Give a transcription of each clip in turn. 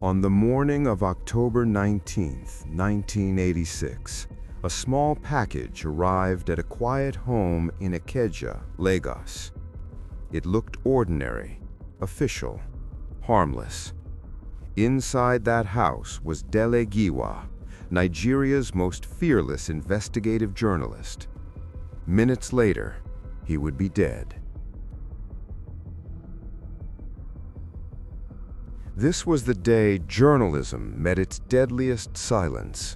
On the morning of October 19, 1986, a small package arrived at a quiet home in Ikeja, Lagos. It looked ordinary, official, harmless. Inside that house was Dele Giwa, Nigeria's most fearless investigative journalist. Minutes later, he would be dead. This was the day journalism met its deadliest silence.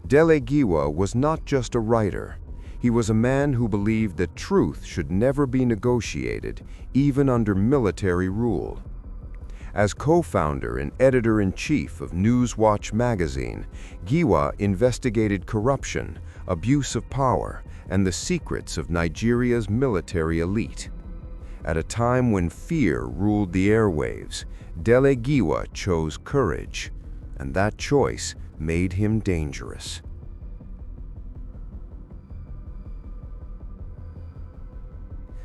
Dele Giwa was not just a writer. He was a man who believed that truth should never be negotiated, even under military rule. As co-founder and editor-in-chief of Newswatch magazine, Giwa investigated corruption, abuse of power, and the secrets of Nigeria's military elite. At a time when fear ruled the airwaves, Dele Giwa chose courage, and that choice made him dangerous.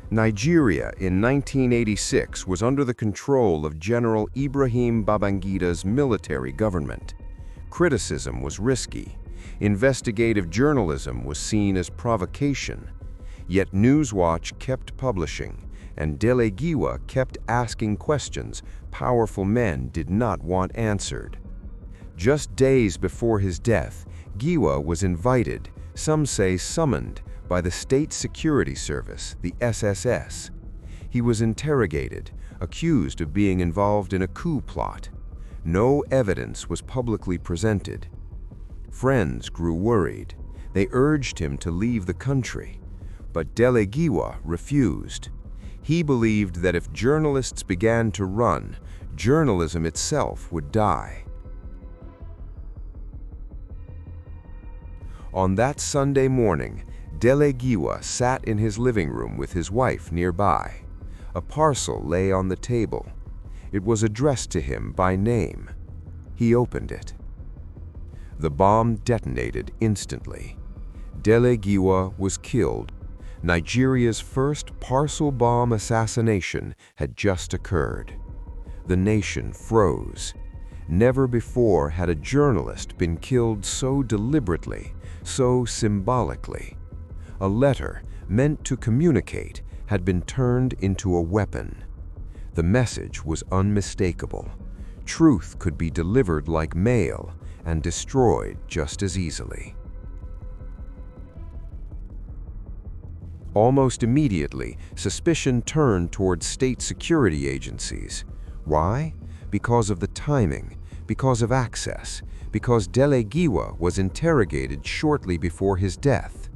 Nigeria in 1986 was under the control of General Ibrahim Babangida's military government. Criticism was risky. Investigative journalism was seen as provocation. Yet Newswatch kept publishing, and Dele Giwa kept asking questions powerful men did not want answered. Just days before his death, Giwa was invited, some say summoned, by the State Security Service, the SSS. He was interrogated, accused of being involved in a coup plot. No evidence was publicly presented. Friends grew worried. They urged him to leave the country, but Dele Giwa refused. He believed that if journalists began to run, journalism itself would die. On that Sunday morning, Dele Giwa sat in his living room with his wife nearby. A parcel lay on the table. It was addressed to him by name. He opened it. The bomb detonated instantly. Dele Giwa was killed. Nigeria's first parcel-bomb assassination had just occurred. The nation froze. Never before had a journalist been killed so deliberately, so symbolically. A letter meant to communicate had been turned into a weapon. The message was unmistakable. Truth could be delivered like mail and destroyed just as easily. Almost immediately, suspicion turned towards state security agencies. Why? Because of the timing, because of access, because Dele Giwa was interrogated shortly before his death.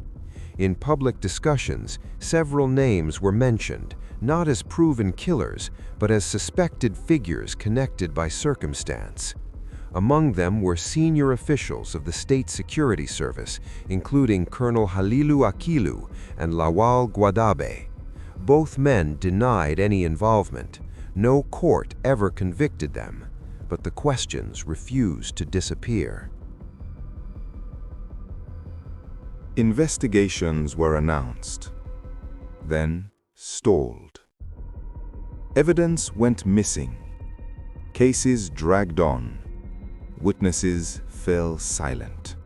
In public discussions, several names were mentioned, not as proven killers, but as suspected figures connected by circumstance. Among them were senior officials of the State Security Service, including Colonel Halilu Akilu and Lawal Gwadabe. Both men denied any involvement. No court ever convicted them, but the questions refused to disappear. Investigations were announced, then stalled. Evidence went missing. Cases dragged on. Witnesses fell silent.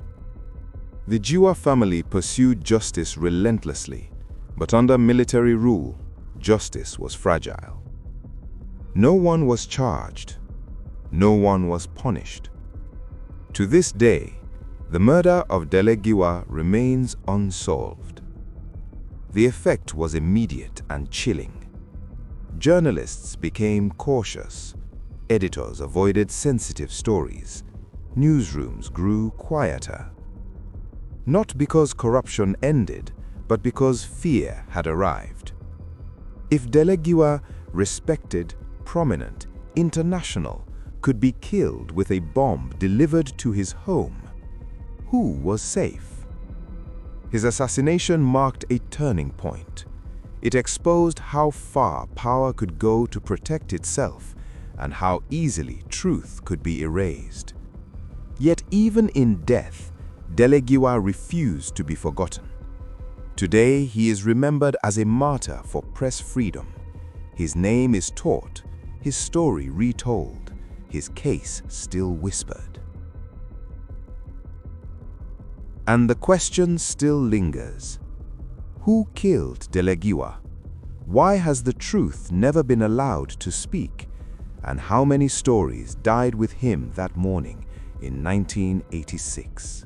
The Giwa family pursued justice relentlessly, but under military rule, justice was fragile. No one was charged. No one was punished. To this day, the murder of Dele Giwa remains unsolved. The effect was immediate and chilling. Journalists became cautious. Editors avoided sensitive stories. Newsrooms grew quieter. Not because corruption ended, but because fear had arrived. If Dele Giwa, respected, prominent, international, could be killed with a bomb delivered to his home, who was safe? His assassination marked a turning point. It exposed how far power could go to protect itself and how easily truth could be erased. Yet even in death, Dele Giwa refused to be forgotten. Today, he is remembered as a martyr for press freedom. His name is taught, his story retold, his case still whispered. And the question still lingers. Who killed Dele Giwa? Why has the truth never been allowed to speak? And how many stories died with him that morning in 1986?